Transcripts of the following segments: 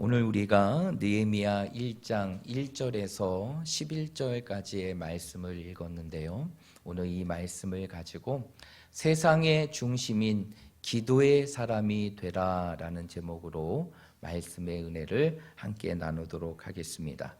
오늘 우리가 느헤미야 1장 1절에서 11절까지의 말씀을 읽었는데요. 오늘 이 말씀을 가지고 세상의 중심인 기도의 사람이 되라라는 제목으로 말씀의 은혜를 함께 나누도록 하겠습니다.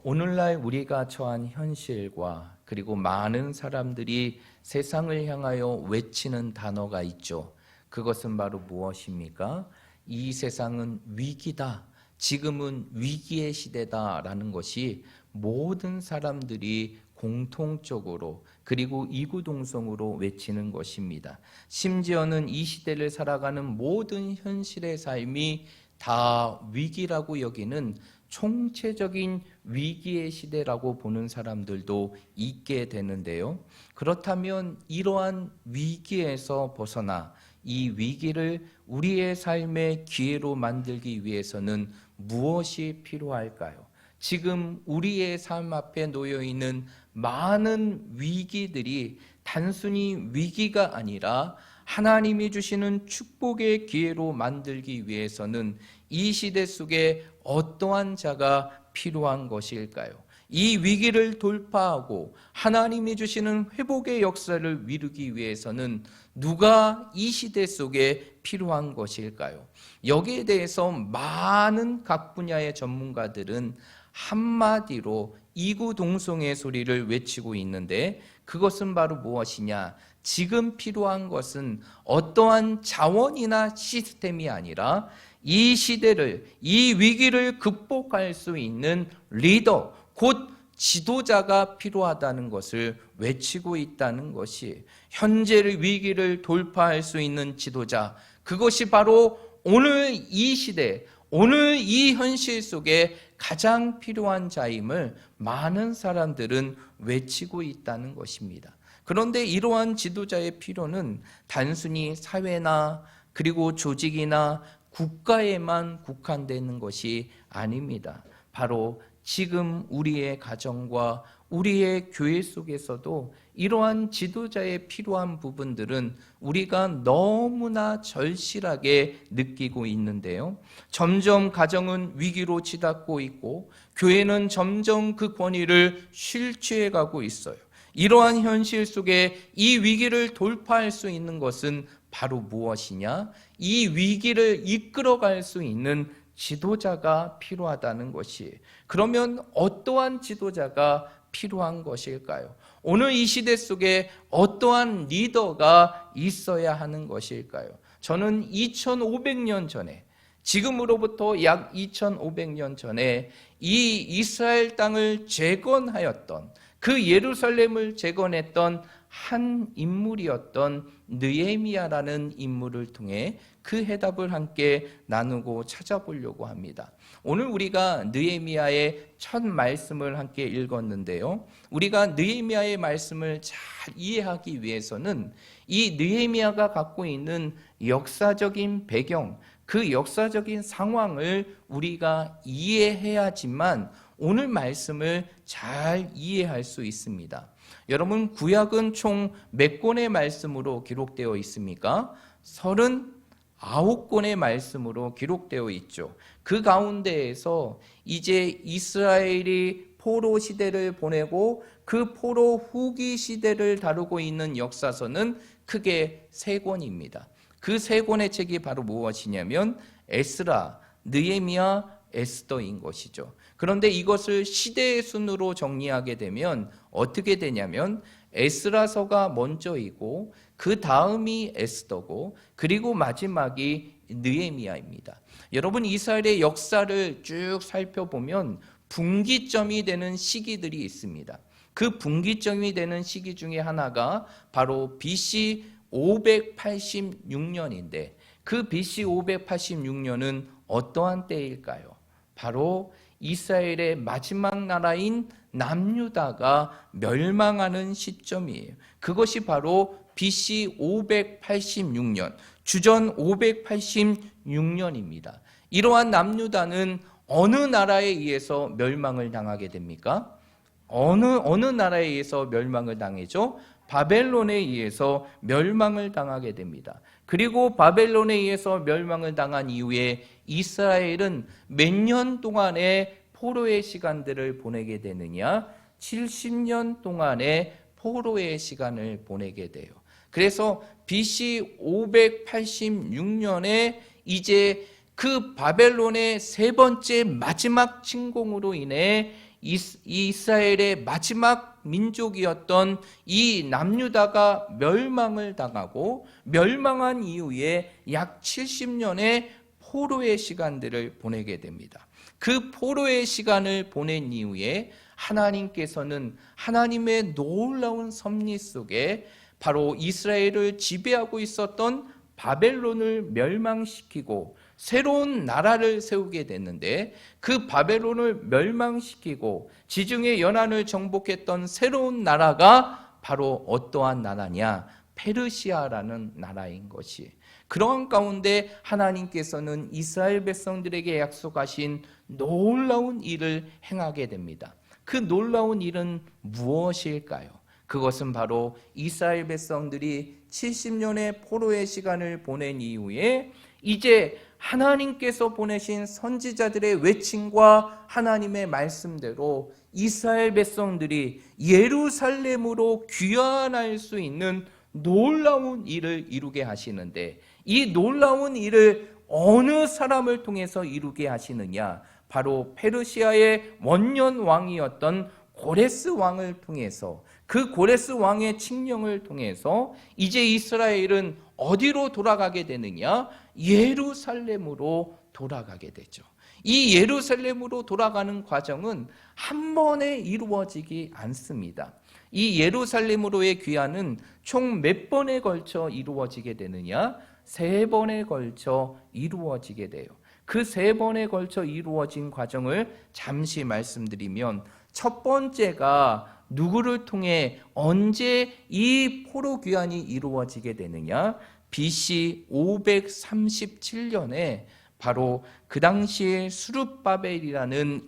오늘날 우리가 처한 현실과 그리고 많은 사람들이 세상을 향하여 외치는 단어가 있죠. 그것은 바로 무엇입니까? 이 세상은 위기다. 지금은 위기의 시대다라는 것이 모든 사람들이 공통적으로 그리고 이구동성으로 외치는 것입니다. 심지어는 이 시대를 살아가는 모든 현실의 삶이 다 위기라고 여기는 총체적인 위기의 시대라고 보는 사람들도 있게 되는데요. 그렇다면 이러한 위기에서 벗어나 이 위기를 우리의 삶의 기회로 만들기 위해서는 무엇이 필요할까요? 지금 우리의 삶 앞에 놓여 있는 많은 위기들이 단순히 위기가 아니라 하나님이 주시는 축복의 기회로 만들기 위해서는 이 시대 속에 어떠한 자가 필요한 것일까요? 이 위기를 돌파하고 하나님이 주시는 회복의 역사를 이루기 위해서는 누가 이 시대 속에 필요한 것일까요? 여기에 대해서 많은 각 분야의 전문가들은 한마디로 이구동성의 소리를 외치고 있는데, 그것은 바로 무엇이냐? 지금 필요한 것은 어떠한 자원이나 시스템이 아니라 이 시대를, 이 위기를 극복할 수 있는 리더, 곧 지도자가 필요하다는 것을 외치고 있다는 것이, 현재의 위기를 돌파할 수 있는 지도자, 그것이 바로 오늘 이 시대, 오늘 이 현실 속에 가장 필요한 자임을 많은 사람들은 외치고 있다는 것입니다. 그런데 이러한 지도자의 필요는 단순히 사회나 그리고 조직이나 국가에만 국한되는 것이 아닙니다. 바로 지금 우리의 가정과 우리의 교회 속에서도 이러한 지도자의 필요한 부분들은 우리가 너무나 절실하게 느끼고 있는데요. 점점 가정은 위기로 치닫고 있고 교회는 점점 그 권위를 실추해가고 있어요. 이러한 현실 속에 이 위기를 돌파할 수 있는 것은 바로 무엇이냐? 이 위기를 이끌어갈 수 있는 지도자가 필요하다는 것이, 그러면 어떠한 지도자가 필요한 것일까요? 오늘 이 시대 속에 어떠한 리더가 있어야 하는 것일까요? 저는 2500년 전에, 지금으로부터 약 2500년 전에 이 이스라엘 땅을 재건하였던, 그 예루살렘을 재건했던 한 인물이었던 느헤미야라는 인물을 통해 그 해답을 함께 나누고 찾아보려고 합니다. 오늘 우리가 느헤미야의 첫 말씀을 함께 읽었는데요. 우리가 느헤미야의 말씀을 잘 이해하기 위해서는 이 느헤미야가 갖고 있는 역사적인 배경, 그 역사적인 상황을 우리가 이해해야지만 오늘 말씀을 잘 이해할 수 있습니다. 여러분, 구약은 총 몇 권의 말씀으로 기록되어 있습니까? 39권의 말씀으로 기록되어 있죠. 그 가운데에서 이제 이스라엘이 포로 시대를 보내고 그 포로 후기 시대를 다루고 있는 역사서는 크게 3권입니다. 그 3권의 책이 바로 무엇이냐면 에스라, 느헤미야, 에스더인 것이죠. 그런데 이것을 시대의 순으로 정리하게 되면 어떻게 되냐면 에스라서가 먼저이고 그 다음이 에스더고 그리고 마지막이 느헤미야입니다. 여러분, 이스라엘의 역사를 쭉 살펴보면 분기점이 되는 시기들이 있습니다. 그 분기점이 되는 시기 중에 하나가 바로 BC 586년인데 그 BC 586년은 어떠한 때일까요? 바로 이스라엘의 마지막 나라인 남유다가 멸망하는 시점이에요. 그것이 바로 BC 586년, 주전 586년입니다. 이러한 남유다는 어느 나라에 의해서 멸망을 당하게 됩니까? 어느 나라에 의해서 멸망을 당했죠? 바벨론에 의해서 멸망을 당하게 됩니다. 그리고 바벨론에 의해서 멸망을 당한 이후에 이스라엘은 몇 년 동안의 포로의 시간들을 보내게 되느냐? 70년 동안의 포로의 시간을 보내게 돼요. 그래서 BC 586년에 이제 그 바벨론의 세 번째 마지막 침공으로 인해 이스라엘의 마지막 민족이었던 이 남유다가 멸망을 당하고 멸망한 이후에 약 70년의 포로의 시간들을 보내게 됩니다. 그 포로의 시간을 보낸 이후에 하나님께서는 하나님의 놀라운 섭리 속에 바로 이스라엘을 지배하고 있었던 바벨론을 멸망시키고 새로운 나라를 세우게 됐는데, 그 바벨론을 멸망시키고 지중해 연안을 정복했던 새로운 나라가 바로 어떠한 나라냐? 페르시아라는 나라인 것이. 그러한 가운데 하나님께서는 이스라엘 백성들에게 약속하신 놀라운 일을 행하게 됩니다. 그 놀라운 일은 무엇일까요? 그것은 바로 이스라엘 백성들이 70년의 포로의 시간을 보낸 이후에 이제 하나님께서 보내신 선지자들의 외침과 하나님의 말씀대로 이스라엘 백성들이 예루살렘으로 귀환할 수 있는 놀라운 일을 이루게 하시는데, 이 놀라운 일을 어느 사람을 통해서 이루게 하시느냐? 바로 페르시아의 원년 왕이었던 고레스 왕을 통해서, 그 고레스 왕의 칙령을 통해서 이제 이스라엘은 어디로 돌아가게 되느냐? 예루살렘으로 돌아가게 되죠. 이 예루살렘으로 돌아가는 과정은 한 번에 이루어지지 않습니다. 이 예루살렘으로의 귀환은 총 몇 번에 걸쳐 이루어지게 되느냐? 3번에 걸쳐 이루어지게 돼요. 그 3번에 걸쳐 이루어진 과정을 잠시 말씀드리면, 첫 번째가 누구를 통해 언제 이 포로 귀환이 이루어지게 되느냐? BC 537년에 바로 그 당시에 수룹바벨이라는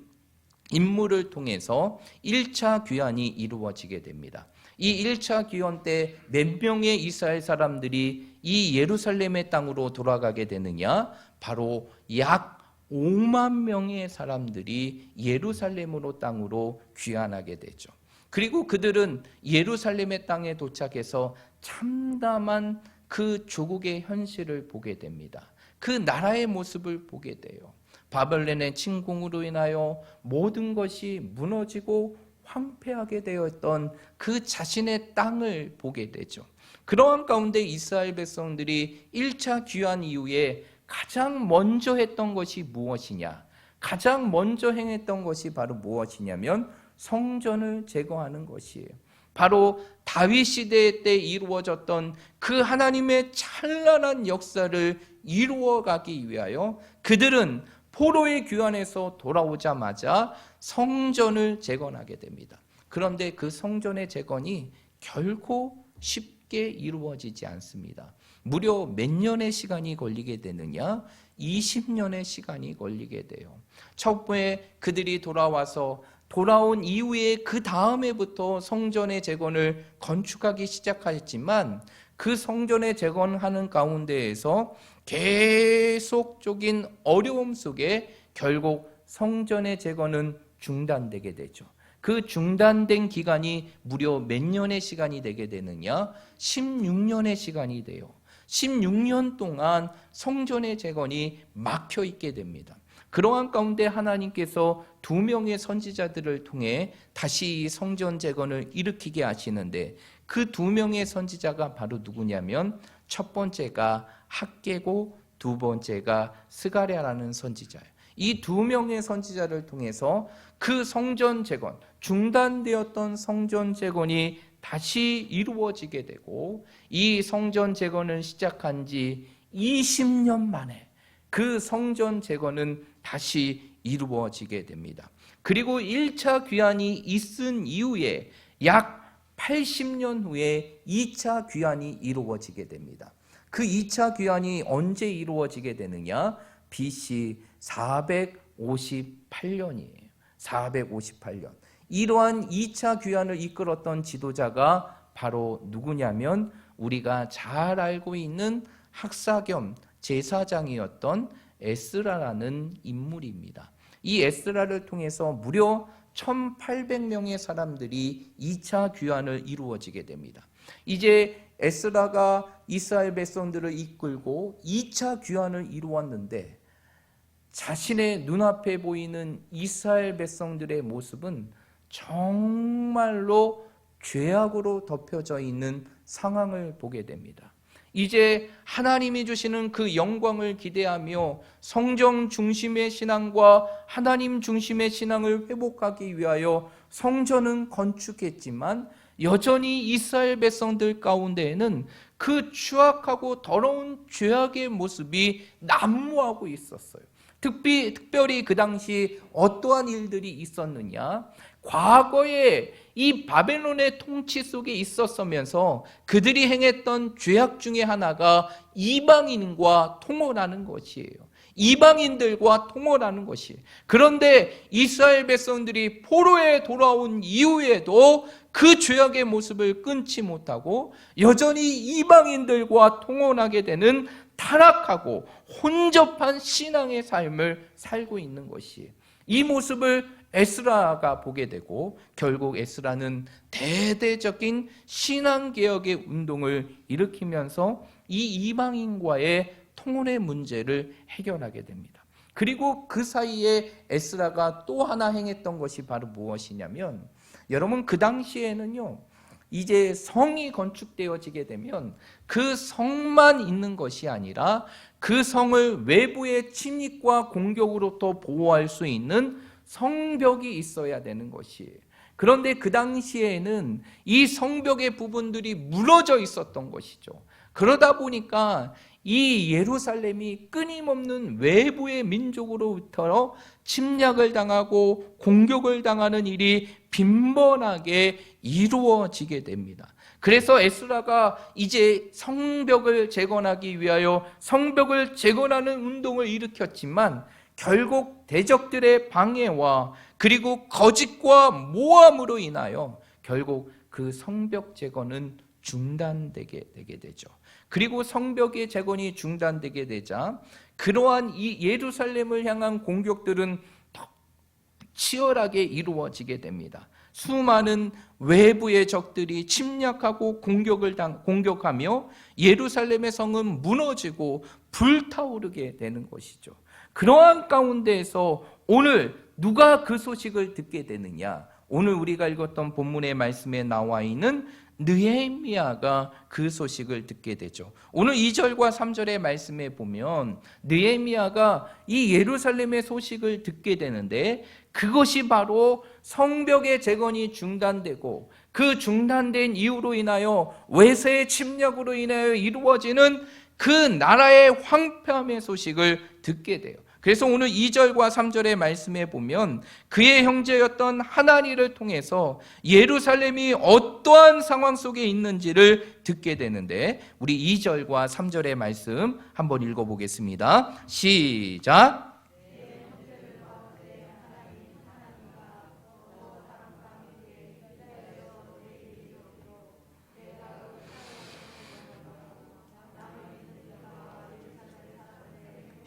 인물을 통해서 1차 귀환이 이루어지게 됩니다. 이 1차 귀환 때 몇 명의 이스라엘 사람들이 이 예루살렘의 땅으로 돌아가게 되느냐? 바로 약 5만 명의 사람들이 예루살렘으로 땅으로 귀환하게 되죠. 그리고 그들은 예루살렘의 땅에 도착해서 참담한 그 조국의 현실을 보게 됩니다. 그 나라의 모습을 보게 돼요. 바벨론의 침공으로 인하여 모든 것이 무너지고 황폐하게 되었던 그 자신의 땅을 보게 되죠. 그러한 가운데 이스라엘 백성들이 1차 귀환 이후에 가장 먼저 했던 것이 무엇이냐? 가장 먼저 행했던 것이 바로 무엇이냐면 성전을 제거하는 것이에요. 바로 다윗 시대 때 이루어졌던 그 하나님의 찬란한 역사를 이루어가기 위하여 그들은 포로의 귀환에서 돌아오자마자 성전을 재건하게 됩니다. 그런데 그 성전의 재건이 결코 쉽게 이루어지지 않습니다. 무려 몇 년의 시간이 걸리게 되느냐? 20년의 시간이 걸리게 돼요. 처음에 그들이 돌아온 이후에 그 다음에부터 성전의 재건을 건축하기 시작하였지만, 그 성전의 재건하는 가운데에서 계속적인 어려움 속에 결국 성전의 재건은 중단되게 되죠. 그 중단된 기간이 무려 몇 년의 시간이 되게 되느냐? 16년의 시간이 돼요. 16년 동안 성전의 재건이 막혀 있게 됩니다. 그러한 가운데 하나님께서 2명의 선지자들을 통해 다시 성전 재건을 일으키게 하시는데, 그 2명의 선지자가 바로 누구냐면, 첫 번째가 학개고 두 번째가 스가랴라는 선지자예요. 이 2명의 선지자를 통해서 그 성전 재건, 중단되었던 성전 재건이 다시 이루어지게 되고, 이 성전 재건을 시작한 지 20년 만에 그 성전 재건은 다시 이루어지게 됩니다. 그리고 1차 귀환이 있은 이후에 약 80년 후에 2차 귀환이 이루어지게 됩니다. 그 2차 귀환이 언제 이루어지게 되느냐? BC 458년이에요. 458년. 이러한 2차 귀환을 이끌었던 지도자가 바로 누구냐면 우리가 잘 알고 있는 학사 겸 제사장이었던 에스라라는 인물입니다. 이 에스라를 통해서 무려 1800명의 사람들이 2차 귀환을 이루어지게 됩니다. 이제 에스라가 이스라엘 백성들을 이끌고 2차 귀환을 이루었는데 자신의 눈앞에 보이는 이스라엘 백성들의 모습은 정말로 죄악으로 덮여져 있는 상황을 보게 됩니다. 이제 하나님이 주시는 그 영광을 기대하며 성경 중심의 신앙과 하나님 중심의 신앙을 회복하기 위하여 성전은 건축했지만 여전히 이스라엘 백성들 가운데에는 그 추악하고 더러운 죄악의 모습이 난무하고 있었어요. 특별히 그 당시 어떠한 일들이 있었느냐? 과거에 이 바벨론의 통치 속에 있었으면서 그들이 행했던 죄악 중에 하나가 이방인과 통혼하는 것이에요. 이방인들과 통혼하는 것이에요. 그런데 이스라엘 백성들이 포로에 돌아온 이후에도 그 죄악의 모습을 끊지 못하고 여전히 이방인들과 통혼하게 되는 타락하고 혼접한 신앙의 삶을 살고 있는 것이에요. 이 모습을 에스라가 보게 되고 결국 에스라는 대대적인 신앙개혁의 운동을 일으키면서 이 이방인과의 통혼의 문제를 해결하게 됩니다. 그리고 그 사이에 에스라가 또 하나 행했던 것이 바로 무엇이냐면 여러분 그 당시에는요 이제 성이 건축되어지게 되면 그 성만 있는 것이 아니라 그 성을 외부의 침입과 공격으로부터 보호할 수 있는 성벽이 있어야 되는 것이에요. 그런데 그 당시에는 이 성벽의 부분들이 무너져 있었던 것이죠. 그러다 보니까 이 예루살렘이 끊임없는 외부의 민족으로부터 침략을 당하고 공격을 당하는 일이 빈번하게 이루어지게 됩니다. 그래서 에스라가 이제 성벽을 재건하기 위하여 성벽을 재건하는 운동을 일으켰지만 결국 대적들의 방해와 그리고 거짓과 모함으로 인하여 결국 그 성벽 재건은 중단되게 되게 되죠. 그리고 성벽의 재건이 중단되게 되자 그러한 이 예루살렘을 향한 공격들은 더 치열하게 이루어지게 됩니다. 수많은 외부의 적들이 침략하고 공격하며 예루살렘의 성은 무너지고 불타오르게 되는 것이죠. 그러한 가운데에서 오늘 누가 그 소식을 듣게 되느냐? 오늘 우리가 읽었던 본문의 말씀에 나와 있는 느헤미야가 그 소식을 듣게 되죠. 오늘 2절과 3절의 말씀에 보면 느헤미야가 이 예루살렘의 소식을 듣게 되는데 그것이 바로 성벽의 재건이 중단되고 그 중단된 이유로 인하여 외세의 침략으로 인하여 이루어지는 그 나라의 황폐함의 소식을 듣게 돼요. 그래서 오늘 2절과 3절의 말씀에 보면 그의 형제였던 하나니를 통해서 예루살렘이 어떠한 상황 속에 있는지를 듣게 되는데 우리 2절과 3절의 말씀 한번 읽어보겠습니다. 시작.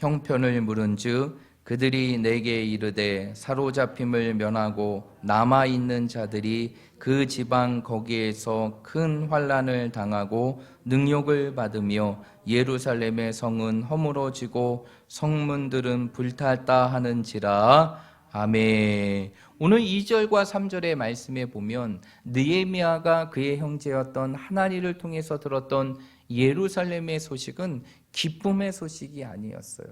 형편을 물은즉 그들이 내게 이르되 사로잡힘을 면하고 남아있는 자들이 그 지방 거기에서 큰 환난을 당하고 능욕을 받으며 예루살렘의 성은 허물어지고 성문들은 불탔다 하는지라. 아멘. 오늘 2절과 3절의 말씀에 보면 느헤미야가 그의 형제였던 하나니를 통해서 들었던 예루살렘의 소식은 기쁨의 소식이 아니었어요.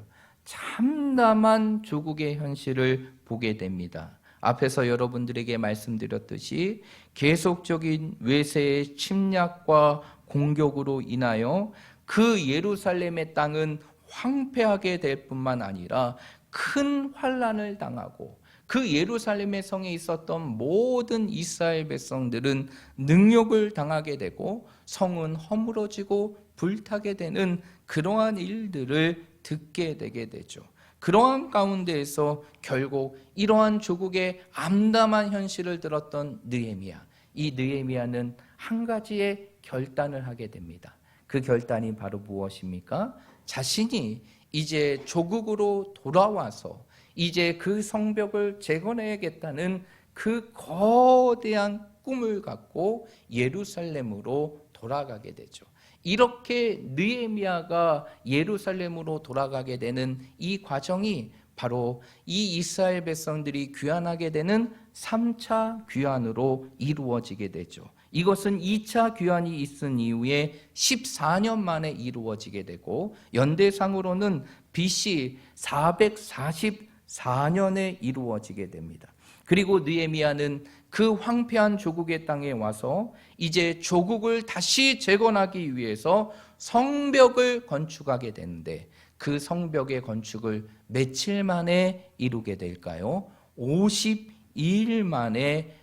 참담한 조국의 현실을 보게 됩니다. 앞에서 여러분들에게 말씀드렸듯이 계속적인 외세의 침략과 공격으로 인하여 그 예루살렘의 땅은 황폐하게 될 뿐만 아니라 큰 환난을 당하고 그 예루살렘의 성에 있었던 모든 이스라엘 백성들은 능욕을 당하게 되고 성은 허물어지고 불타게 되는 그러한 일들을 듣게 되게 되죠. 그러한 가운데에서 결국 이러한 조국의 암담한 현실을 들었던 느헤미야, 이 느헤미야는 한 가지의 결단을 하게 됩니다. 그 결단이 바로 무엇입니까? 자신이 이제 조국으로 돌아와서 이제 그 성벽을 재건해야겠다는 그 거대한 꿈을 갖고 예루살렘으로 돌아가게 되죠. 이렇게 느헤미야가 예루살렘으로 돌아가게 되는 이 과정이 바로 이 이스라엘 백성들이 귀환하게 되는 3차 귀환으로 이루어지게 되죠. 이것은 2차 귀환이 있은 이후에 14년 만에 이루어지게 되고 연대상으로는 BC 444년에 이루어지게 됩니다. 그리고 느헤미야는 그 황폐한 조국의 땅에 와서 이제 조국을 다시 재건하기 위해서 성벽을 건축하게 되는데 그 성벽의 건축을 며칠 만에 이루게 될까요? 52일 만에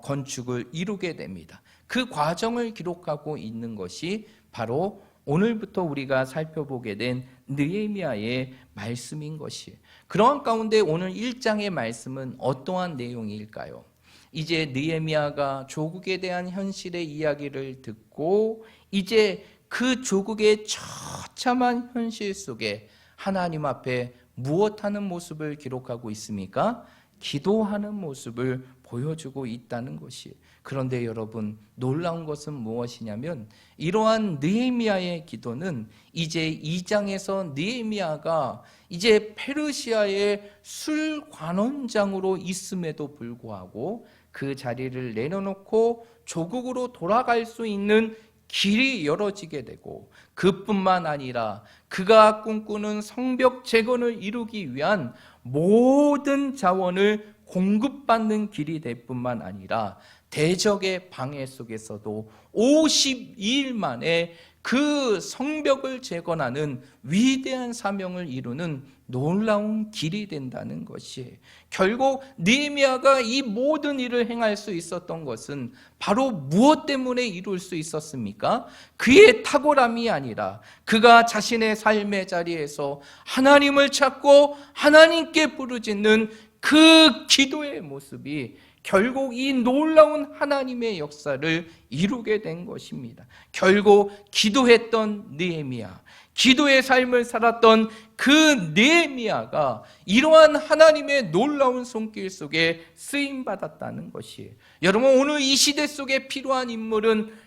건축을 이루게 됩니다. 그 과정을 기록하고 있는 것이 바로 오늘부터 우리가 살펴보게 된 느헤미야의 말씀인 것이에요. 그러한 가운데 오늘 1장의 말씀은 어떠한 내용일까요? 이제 느헤미야가 조국에 대한 현실의 이야기를 듣고 이제 그 조국의 처참한 현실 속에 하나님 앞에 무엇하는 모습을 기록하고 있습니까? 기도하는 모습을 보여주고 있다는 것이. 그런데 여러분, 놀라운 것은 무엇이냐면 이러한 느헤미야의 기도는 이제 2장에서 느헤미야가 이제 페르시아의 술관원장으로 있음에도 불구하고 그 자리를 내려놓고 조국으로 돌아갈 수 있는 길이 열어지게 되고 그뿐만 아니라 그가 꿈꾸는 성벽 재건을 이루기 위한 모든 자원을 공급받는 길이 될 뿐만 아니라 대적의 방해 속에서도 52일 만에 그 성벽을 재건하는 위대한 사명을 이루는 놀라운 길이 된다는 것이, 결국 느헤미야가 이 모든 일을 행할 수 있었던 것은 바로 무엇 때문에 이룰 수 있었습니까? 그의 탁월함이 아니라 그가 자신의 삶의 자리에서 하나님을 찾고 하나님께 부르짖는 그 기도의 모습이 결국 이 놀라운 하나님의 역사를 이루게 된 것입니다. 결국 기도했던 느헤미야, 기도의 삶을 살았던 그 느헤미야가 이러한 하나님의 놀라운 손길 속에 쓰임받았다는 것이에요. 여러분, 오늘 이 시대 속에 필요한 인물은,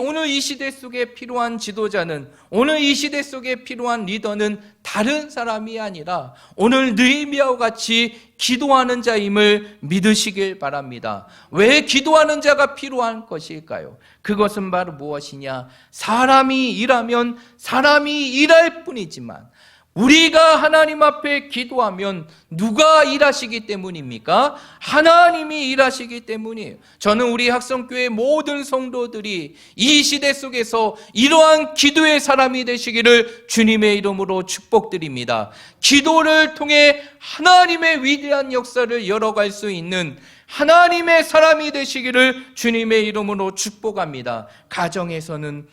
오늘 이 시대 속에 필요한 지도자는, 오늘 이 시대 속에 필요한 리더는 다른 사람이 아니라 오늘 느헤미야와 같이 기도하는 자임을 믿으시길 바랍니다. 왜 기도하는 자가 필요한 것일까요? 그것은 바로 무엇이냐? 사람이 일하면 사람이 일할 뿐이지만 우리가 하나님 앞에 기도하면 누가 일하시기 때문입니까? 하나님이 일하시기 때문이에요. 저는 우리 학성교회 모든 성도들이 이 시대 속에서 이러한 기도의 사람이 되시기를 주님의 이름으로 축복드립니다. 기도를 통해 하나님의 위대한 역사를 열어갈 수 있는 하나님의 사람이 되시기를 주님의 이름으로 축복합니다. 가정에서는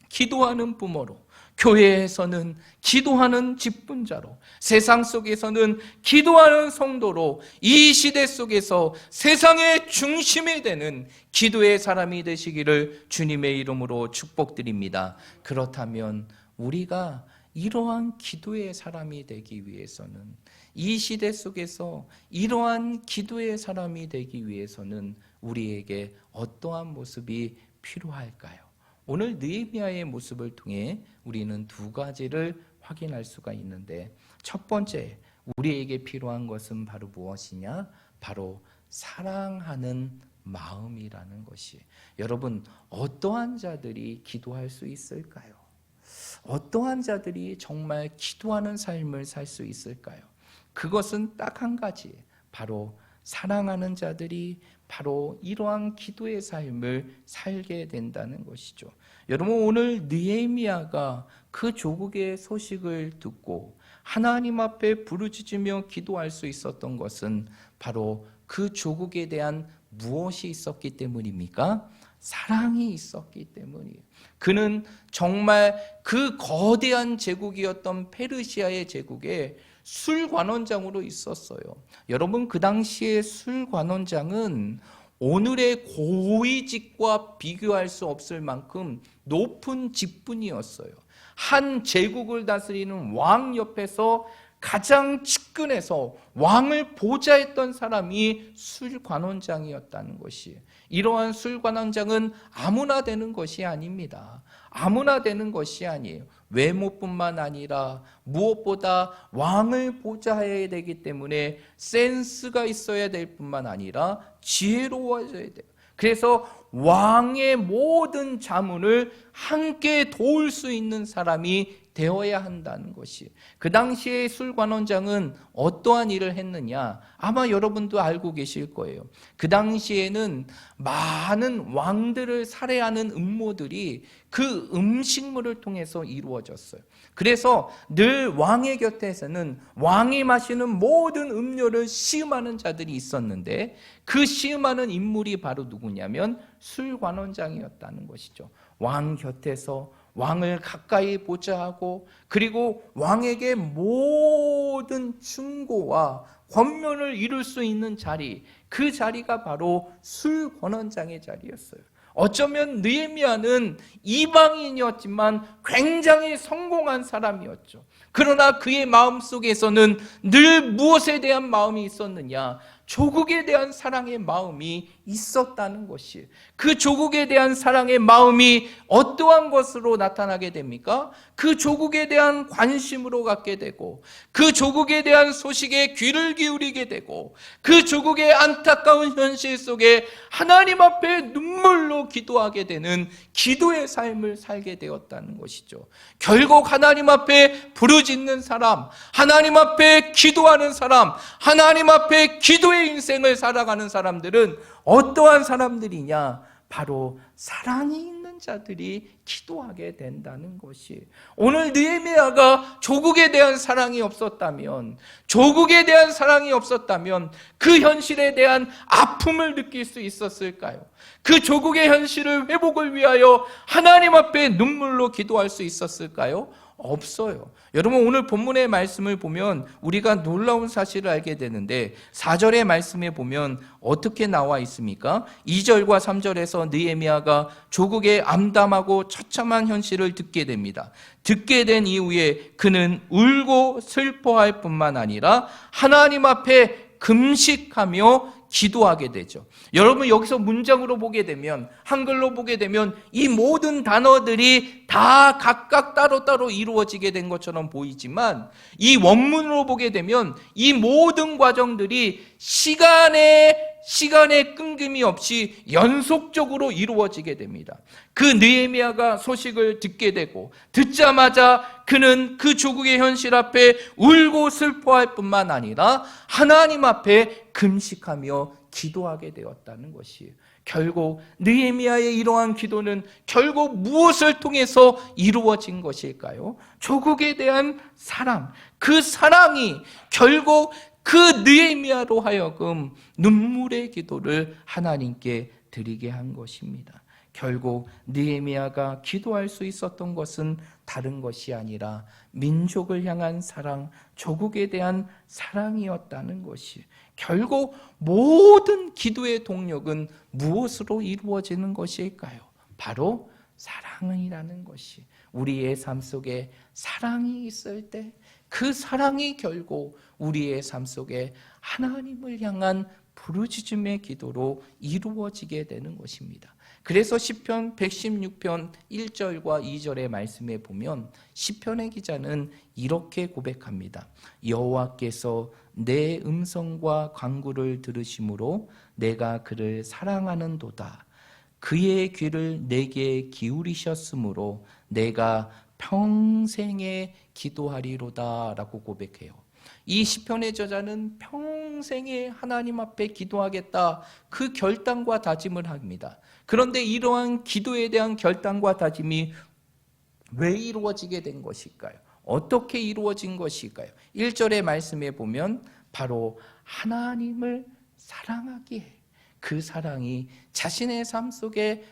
기도하는 부모로, 교회에서는 기도하는 직분자로, 세상 속에서는 기도하는 성도로 이 시대 속에서 세상의 중심이 되는 기도의 사람이 되시기를 주님의 이름으로 축복드립니다. 그렇다면 우리가 이러한 기도의 사람이 되기 위해서는, 이 시대 속에서 이러한 기도의 사람이 되기 위해서는 우리에게 어떠한 모습이 필요할까요? 오늘 느헤미야의 모습을 통해 우리는 두 가지를 확인할 수가 있는데, 첫 번째, 우리에게 필요한 것은 바로 무엇이냐? 바로 사랑하는 마음이라는 것이. 여러분, 어떠한 자들이 기도할 수 있을까요? 어떠한 자들이 정말 기도하는 삶을 살 수 있을까요? 그것은 딱 한 가지, 바로 사랑하는 자들이 바로 이러한 기도의 삶을 살게 된다는 것이죠. 여러분, 오늘 느헤미야가 그 조국의 소식을 듣고 하나님 앞에 부르짖으며 기도할 수 있었던 것은 바로 그 조국에 대한 무엇이 있었기 때문입니까? 사랑이 있었기 때문이에요. 그는 정말 그 거대한 제국이었던 페르시아의 제국에 술관원장으로 있었어요. 여러분, 그 당시에 술관원장은 오늘의 고위직과 비교할 수 없을 만큼 높은 직분이었어요. 한 제국을 다스리는 왕 옆에서 가장 측근에서 왕을 보좌했던 사람이 술관원장이었다는 것이, 이러한 술관원장은 아무나 되는 것이 아닙니다. 아무나 되는 것이 아니에요. 외모뿐만 아니라 무엇보다 왕을 보좌해야 되기 때문에 센스가 있어야 될 뿐만 아니라 지혜로워져야 돼요. 그래서 왕의 모든 자문을 함께 도울 수 있는 사람이 되어야 한다는 것이, 그 당시에 술관원장은 어떠한 일을 했느냐, 아마 여러분도 알고 계실 거예요. 그 당시에는 많은 왕들을 살해하는 음모들이 그 음식물을 통해서 이루어졌어요. 그래서 늘 왕의 곁에서는 왕이 마시는 모든 음료를 시음하는 자들이 있었는데, 그 시음하는 인물이 바로 누구냐면 술관원장이었다는 것이죠. 왕 곁에서 왕을 가까이 보좌하고, 그리고 왕에게 모든 충고와 권면을 이룰 수 있는 자리, 그 자리가 바로 술관원장의 자리였어요. 어쩌면 느헤미야는 이방인이었지만 굉장히 성공한 사람이었죠. 그러나 그의 마음속에서는 늘 무엇에 대한 마음이 있었느냐? 조국에 대한 사랑의 마음이 있었다는 것이, 그 조국에 대한 사랑의 마음이 어떠한 것으로 나타나게 됩니까? 그 조국에 대한 관심으로 갖게 되고, 그 조국에 대한 소식에 귀를 기울이게 되고, 그 조국의 안타까운 현실 속에 하나님 앞에 눈물로 기도하게 되는 기도의 삶을 살게 되었다는 것이죠. 결국 하나님 앞에 부르짖는 사람, 하나님 앞에 기도하는 사람, 하나님 앞에 기도의 인생을 살아가는 사람들은 어떠한 사람들이냐? 바로 사랑이 있는 자들이 기도하게 된다는 것이, 오늘 느헤미야가 조국에 대한 사랑이 없었다면, 조국에 대한 사랑이 없었다면 그 현실에 대한 아픔을 느낄 수 있었을까요? 그 조국의 현실을 회복을 위하여 하나님 앞에 눈물로 기도할 수 있었을까요? 없어요. 여러분, 오늘 본문의 말씀을 보면 우리가 놀라운 사실을 알게 되는데, 4절의 말씀에 보면 어떻게 나와 있습니까? 2절과 3절에서 느헤미야가 조국의 암담하고 처참한 현실을 듣게 됩니다. 듣게 된 이후에 그는 울고 슬퍼할 뿐만 아니라 하나님 앞에 금식하며 기도하게 되죠. 여러분, 여기서 문장으로 보게 되면, 한글로 보게 되면 이 모든 단어들이 다 각각 따로따로 이루어지게 된 것처럼 보이지만, 이 원문으로 보게 되면 이 모든 과정들이 시간에 끊김이 없이 연속적으로 이루어지게 됩니다. 그 느헤미야가 소식을 듣게 되고, 듣자마자 그는 그 조국의 현실 앞에 울고 슬퍼할 뿐만 아니라 하나님 앞에 금식하며 기도하게 되었다는 것이에요. 결국 느헤미야의 이러한 기도는 결국 무엇을 통해서 이루어진 것일까요? 조국에 대한 사랑, 그 사랑이 결국 그 느헤미야로 하여금 눈물의 기도를 하나님께 드리게 한 것입니다. 결국 느헤미야가 기도할 수 있었던 것은 다른 것이 아니라 민족을 향한 사랑, 조국에 대한 사랑이었다는 것이, 결국 모든 기도의 동력은 무엇으로 이루어지는 것일까요? 바로 사랑이라는 것이, 우리의 삶 속에 사랑이 있을 때 그 사랑이 결국 우리의 삶 속에 하나님을 향한 부르짖음의 기도로 이루어지게 되는 것입니다. 그래서 시편 116편 1절과 2절의 말씀에 보면 시편의 기자는 이렇게 고백합니다. 여호와께서 내 음성과 간구를 들으심으로 내가 그를 사랑하는도다. 그의 귀를 내게 기울이셨으므로 내가 평생에 기도하리로다 라고 고백해요. 이 시편의 저자는 평생에 하나님 앞에 기도하겠다, 그 결단과 다짐을 합니다. 그런데 이러한 기도에 대한 결단과 다짐이 왜 이루어지게 된 것일까요? 어떻게 이루어진 것일까요? 1절의 말씀에 보면 바로 하나님을 사랑하기에, 그 사랑이 자신의 삶 속에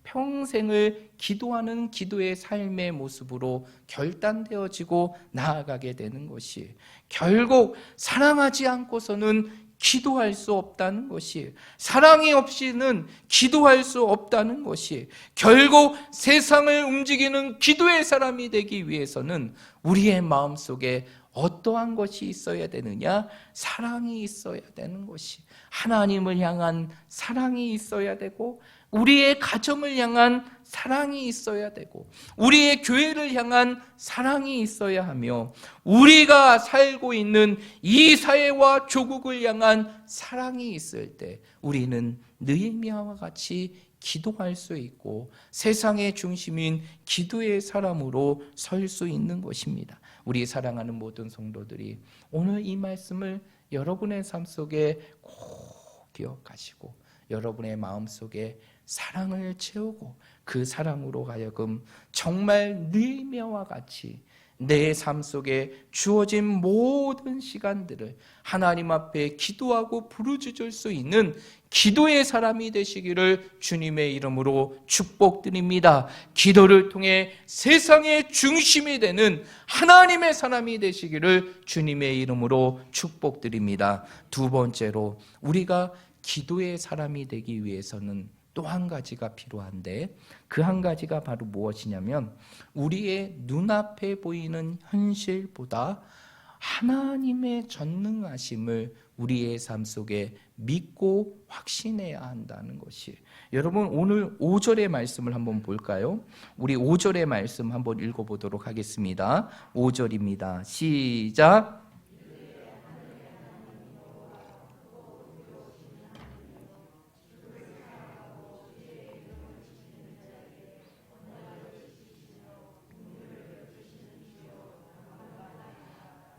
평생을 기도하는 기도의 삶의 모습으로 결단되어지고 나아가게 되는 것이, 결국 사랑하지 않고서는 기도할 수 없다는 것이, 사랑이 없이는 기도할 수 없다는 것이, 결국 세상을 움직이는 기도의 사람이 되기 위해서는 우리의 마음속에 어떠한 것이 있어야 되느냐? 사랑이 있어야 되는 것이, 하나님을 향한 사랑이 있어야 되고, 우리의 가정을 향한 사랑이 있어야 되고, 우리의 교회를 향한 사랑이 있어야 하며, 우리가 살고 있는 이 사회와 조국을 향한 사랑이 있을 때 우리는 느헤미야와 같이 기도할 수 있고 세상의 중심인 기도의 사람으로 설 수 있는 것입니다. 우리 사랑하는 모든 성도들이 오늘 이 말씀을 여러분의 삶 속에 꼭 기억하시고 여러분의 마음속에 사랑을 채우고 그 사랑으로 하여금 정말 느헤미야와 같이 내 삶 속에 주어진 모든 시간들을 하나님 앞에 기도하고 부르짖을 수 있는 기도의 사람이 되시기를 주님의 이름으로 축복드립니다. 기도를 통해 세상의 중심이 되는 하나님의 사람이 되시기를 주님의 이름으로 축복드립니다. 두 번째로 우리가 기도의 사람이 되기 위해서는 또 한 가지가 필요한데 그 한 가지가 바로 무엇이냐면 우리의 눈앞에 보이는 현실보다 하나님의 전능하심을 우리의 삶 속에 믿고 확신해야 한다는 것이, 여러분 오늘 5절의 말씀을 한번 볼까요? 우리 5절의 말씀 한번 읽어보도록 하겠습니다. 5절입니다. 시작.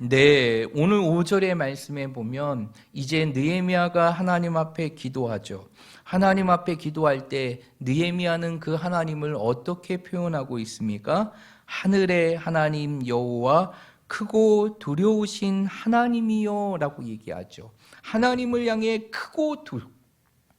네, 오늘 5절의 말씀에 보면 이제 느헤미야가 하나님 앞에 기도하죠. 하나님 앞에 기도할 때 느헤미야는 그 하나님을 어떻게 표현하고 있습니까? 하늘의 하나님 여호와 크고 두려우신 하나님이요 라고 얘기하죠. 하나님을 향해 크고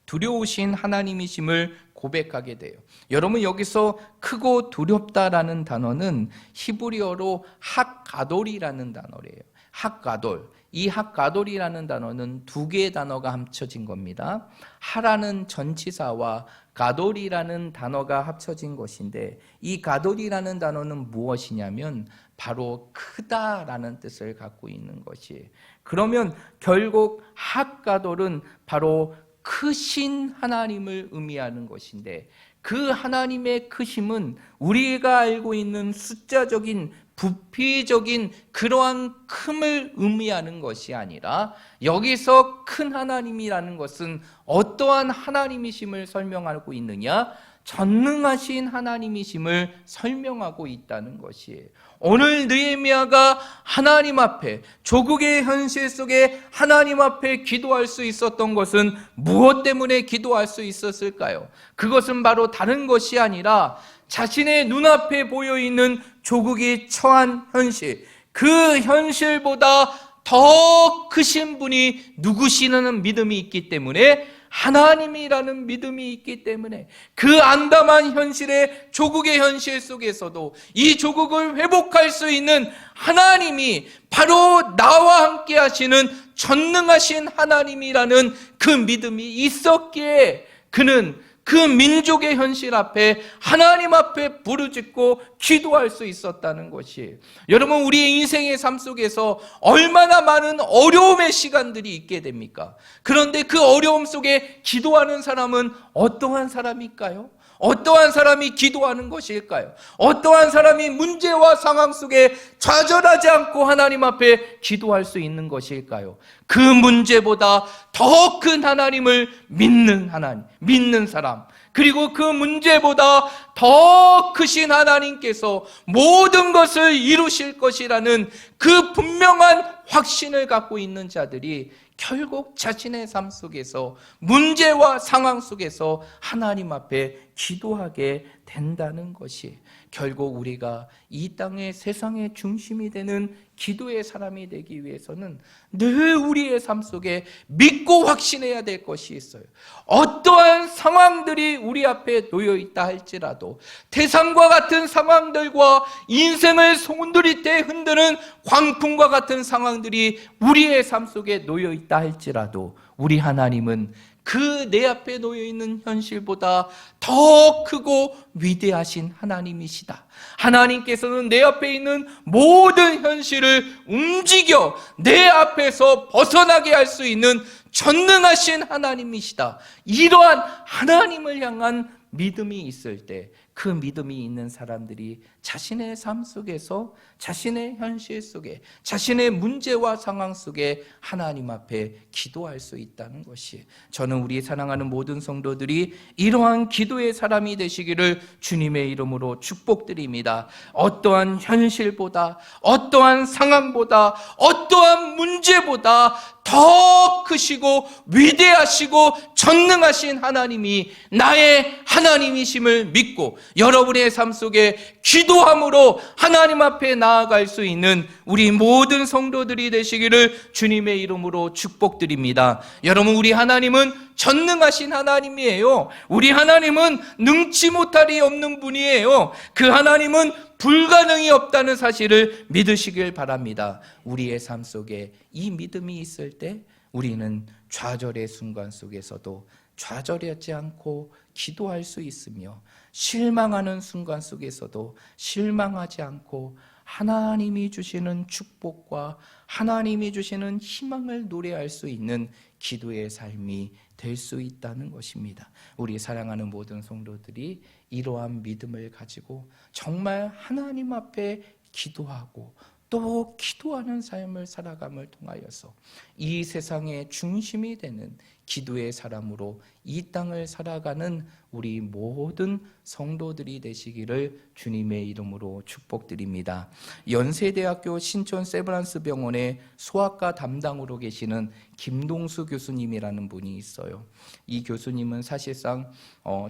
두려우신 하나님이심을 고백하게 돼요. 여러분 여기서 크고 두렵다라는 단어는 히브리어로 핫가돌이라는 단어래요. 핫가돌. 이 핫가돌이라는 단어는 두 개의 단어가 합쳐진 겁니다. 하라는 전치사와 가돌이라는 단어가 합쳐진 것인데 이 가돌이라는 단어는 무엇이냐면 바로 크다라는 뜻을 갖고 있는 것이. 그러면 결국 핫가돌은 바로 크신 하나님을 의미하는 것인데 그 하나님의 크심은 우리가 알고 있는 숫자적인 부피적인 그러한 큼을 의미하는 것이 아니라 여기서 큰 하나님이라는 것은 어떠한 하나님이심을 설명하고 있느냐? 전능하신 하나님이심을 설명하고 있다는 것이에요. 오늘 느헤미야가 하나님 앞에 조국의 현실 속에 하나님 앞에 기도할 수 있었던 것은 무엇 때문에 기도할 수 있었을까요? 그것은 바로 다른 것이 아니라 자신의 눈앞에 보여있는 조국이 처한 현실, 그 현실보다 더 크신 분이 누구시는 믿음이 있기 때문에, 하나님이라는 믿음이 있기 때문에 그 암담한 현실의 조국의 현실 속에서도 이 조국을 회복할 수 있는 하나님이 바로 나와 함께 하시는 전능하신 하나님이라는 그 믿음이 있었기에 그는 그 민족의 현실 앞에 하나님 앞에 부르짖고 기도할 수 있었다는 것이, 여러분 우리의 인생의 삶 속에서 얼마나 많은 어려움의 시간들이 있게 됩니까? 그런데 그 어려움 속에 기도하는 사람은 어떠한 사람일까요? 어떠한 사람이 기도하는 것일까요? 어떠한 사람이 문제와 상황 속에 좌절하지 않고 하나님 앞에 기도할 수 있는 것일까요? 그 문제보다 더 큰 하나님을 믿는 하나님, 믿는 사람, 그리고 그 문제보다 더 크신 하나님께서 모든 것을 이루실 것이라는 그 분명한 확신을 갖고 있는 자들이 결국 자신의 삶 속에서 문제와 상황 속에서 하나님 앞에 기도하게 된다는 것이, 결국 우리가 이 땅의 세상의 중심이 되는 기도의 사람이 되기 위해서는 늘 우리의 삶 속에 믿고 확신해야 될 것이 있어요. 어떠한 상황들이 우리 앞에 놓여 있다 할지라도 할지라도 태산과 같은 상황들과 인생을 송두리 때 흔드는 광풍과 같은 상황들이 우리의 삶 속에 놓여 있다 할지라도 우리 하나님은 그 내 앞에 놓여 있는 현실보다 더 크고 위대하신 하나님이시다. 하나님께서는 내 앞에 있는 모든 현실을 움직여 내 앞에서 벗어나게 할 수 있는 전능하신 하나님이시다. 이러한 하나님을 향한 믿음이 있을 때 그 믿음이 있는 사람들이 자신의 삶 속에서 자신의 현실 속에 자신의 문제와 상황 속에 하나님 앞에 기도할 수 있다는 것이, 저는 우리 사랑하는 모든 성도들이 이러한 기도의 사람이 되시기를 주님의 이름으로 축복드립니다. 어떠한 현실보다, 어떠한 상황보다, 어떠한 문제보다 더 크시고 위대하시고 전능하신 하나님이 나의 하나님이심을 믿고 여러분의 삶 속에 기도함으로 하나님 앞에 나아갈 수 있는 우리 모든 성도들이 되시기를 주님의 이름으로 축복드립니다. 여러분, 우리 하나님은 전능하신 하나님이에요. 우리 하나님은 능치 못할이 없는 분이에요. 그 하나님은 불가능이 없다는 사실을 믿으시길 바랍니다. 우리의 삶 속에 이 믿음이 있을 때 우리는 좌절의 순간 속에서도 좌절하지 않고 기도할 수 있으며, 실망하는 순간 속에서도 실망하지 않고 하나님이 주시는 축복과 하나님이 주시는 희망을 노래할 수 있는 기도의 삶이 될 수 있다는 것입니다. 우리 사랑하는 모든 성도들이 이러한 믿음을 가지고 정말 하나님 앞에 기도하고 또 기도하는 삶을 살아감을 통하여서 이 세상의 중심이 되는 기도의 사람으로 이 땅을 살아가는 우리 모든 성도들이 되시기를 주님의 이름으로 축복드립니다. 연세대학교 신촌 세브란스 병원의 소아과 담당으로 계시는 김동수 교수님이라는 분이 있어요. 이 교수님은 사실상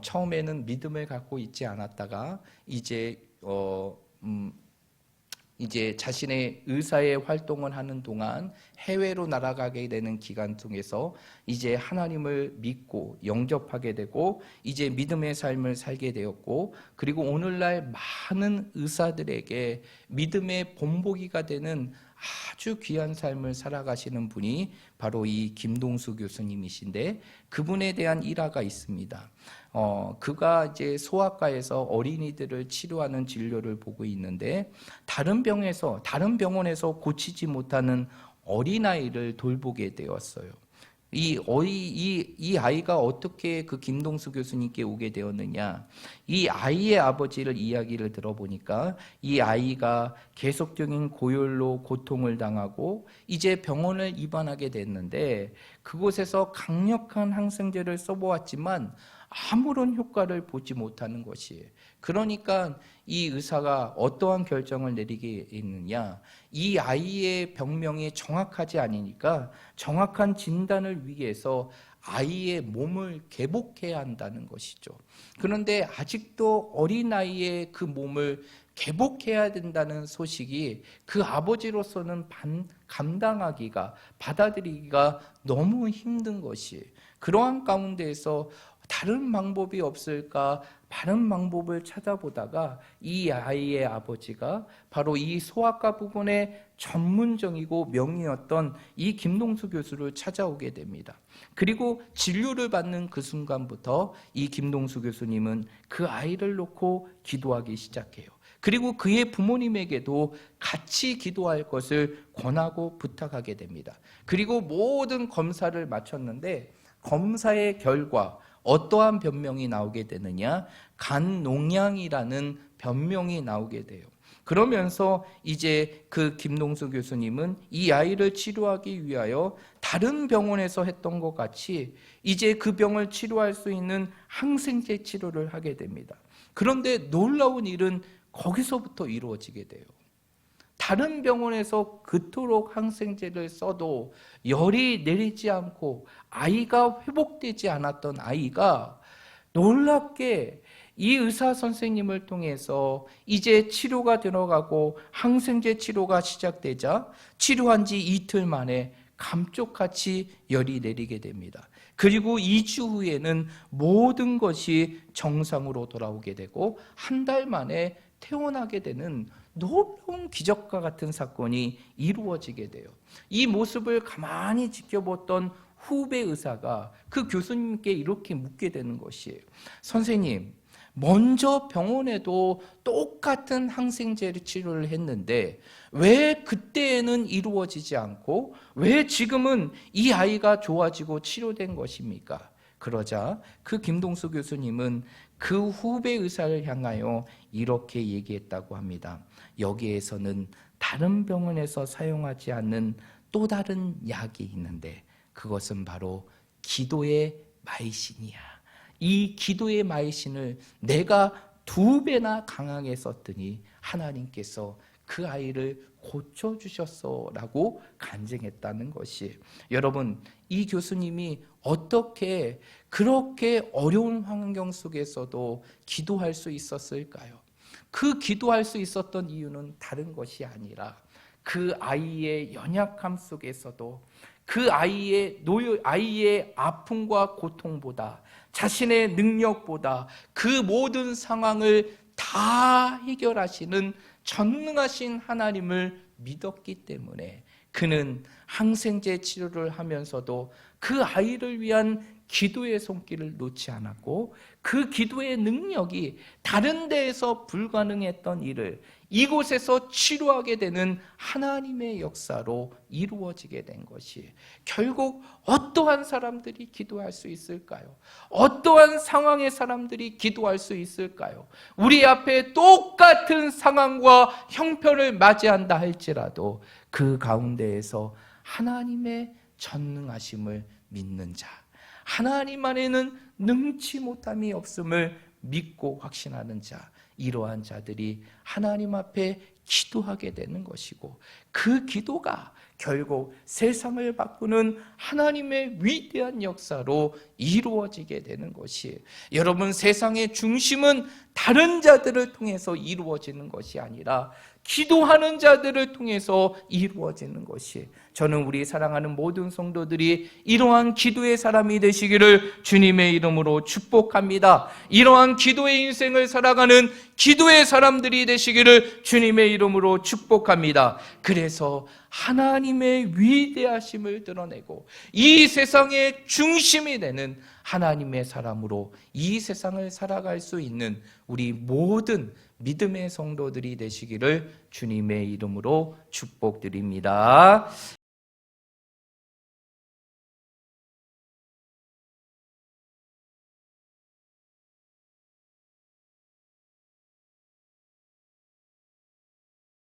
처음에는 믿음을 갖고 있지 않았다가 이제 자신의 의사의 활동을 하는 동안 해외로 날아가게 되는 기간 중에서 이제 하나님을 믿고 영접하게 되고 이제 믿음의 삶을 살게 되었고, 그리고 오늘날 많은 의사들에게 믿음의 본보기가 되는 아주 귀한 삶을 살아가시는 분이 바로 이 김동수 교수님이신데, 그분에 대한 일화가 있습니다. 그가 이제 소아과에서 어린이들을 치료하는 진료를 보고 있는데 다른 병원에서 고치지 못하는 어린아이를 돌보게 되었어요. 이 아이가 어떻게 그 김동수 교수님께 오게 되었느냐, 이 아이의 아버지를 이야기를 들어보니까 이 아이가 계속적인 고열로 고통을 당하고 이제 병원을 입원하게 됐는데 그곳에서 강력한 항생제를 써보았지만 아무런 효과를 보지 못하는 것이에요. 그러니까 이 의사가 어떠한 결정을 내리게 있느냐, 이 아이의 병명이 정확하지 않으니까 정확한 진단을 위해서 아이의 몸을 개복해야 한다는 것이죠. 그런데 아직도 어린아이의 그 몸을 개복해야 된다는 소식이 그 아버지로서는 감당하기가, 받아들이기가 너무 힘든 것이에요. 그러한 가운데에서 다른 방법이 없을까 다른 방법을 찾아보다가 이 아이의 아버지가 바로 이 소아과 부분의 전문적이고 명의였던 이 김동수 교수를 찾아오게 됩니다. 그리고 진료를 받는 그 순간부터 이 김동수 교수님은 그 아이를 놓고 기도하기 시작해요. 그리고 그의 부모님에게도 같이 기도할 것을 권하고 부탁하게 됩니다. 그리고 모든 검사를 마쳤는데 검사의 결과 어떠한 변명이 나오게 되느냐, 간농양이라는 변명이 나오게 돼요. 그러면서 이제 그 김동수 교수님은 이 아이를 치료하기 위하여 다른 병원에서 했던 것 같이 이제 그 병을 치료할 수 있는 항생제 치료를 하게 됩니다. 그런데 놀라운 일은 거기서부터 이루어지게 돼요. 다른 병원에서 그토록 항생제를 써도 열이 내리지 않고 아이가 회복되지 않았던 아이가 놀랍게 이 의사 선생님을 통해서 이제 치료가 들어가고 항생제 치료가 시작되자 치료한 지 이틀 만에 감쪽같이 열이 내리게 됩니다. 그리고 2주 후에는 모든 것이 정상으로 돌아오게 되고 한 달 만에 태어나게 되는 놀라운 기적과 같은 사건이 이루어지게 돼요. 이 모습을 가만히 지켜봤던 후배 의사가 그 교수님께 이렇게 묻게 되는 것이에요. 선생님, 먼저 병원에도 똑같은 항생제 치료를 했는데 왜 그때에는 이루어지지 않고 왜 지금은 이 아이가 좋아지고 치료된 것입니까? 그러자 그 김동수 교수님은 그 후배 의사를 향하여 이렇게 얘기했다고 합니다. 여기에서는 다른 병원에서 사용하지 않는 또 다른 약이 있는데 그것은 바로 기도의 마이신이야. 이 기도의 마이신을 내가 2배나 강하게 썼더니 하나님께서 그 아이를 고쳐주셨어라고 간증했다는 것이, 여러분, 이 교수님이 어떻게 그렇게 어려운 환경 속에서도 기도할 수 있었을까요? 그 기도할 수 있었던 이유는 다른 것이 아니라 그 아이의 연약함 속에서도 그 아이의 아픔과 고통보다 자신의 능력보다 그 모든 상황을 다 해결하시는 전능하신 하나님을 믿었기 때문에 그는 항생제 치료를 하면서도 그 아이를 위한 기도의 손길을 놓지 않았고 그 기도의 능력이 다른 데에서 불가능했던 일을 이곳에서 치료하게 되는 하나님의 역사로 이루어지게 된 것이, 결국 어떠한 사람들이 기도할 수 있을까요? 어떠한 상황의 사람들이 기도할 수 있을까요? 우리 앞에 똑같은 상황과 형편을 맞이한다 할지라도 그 가운데에서 하나님의 전능하심을 믿는 자, 하나님 안에는 능치 못함이 없음을 믿고 확신하는 자, 이러한 자들이 하나님 앞에 기도하게 되는 것이고 그 기도가 결국 세상을 바꾸는 하나님의 위대한 역사로 이루어지게 되는 것이에요. 여러분, 세상의 중심은 다른 자들을 통해서 이루어지는 것이 아니라 기도하는 자들을 통해서 이루어지는 것이, 저는 우리 사랑하는 모든 성도들이 이러한 기도의 사람이 되시기를 주님의 이름으로 축복합니다. 이러한 기도의 인생을 살아가는 기도의 사람들이 되시기를 주님의 이름으로 축복합니다. 그래서 하나님의 위대하심을 드러내고 이 세상의 중심이 되는 하나님의 사람으로 이 세상을 살아갈 수 있는 우리 모든 믿음의 성도들이 되시기를 주님의 이름으로 축복드립니다.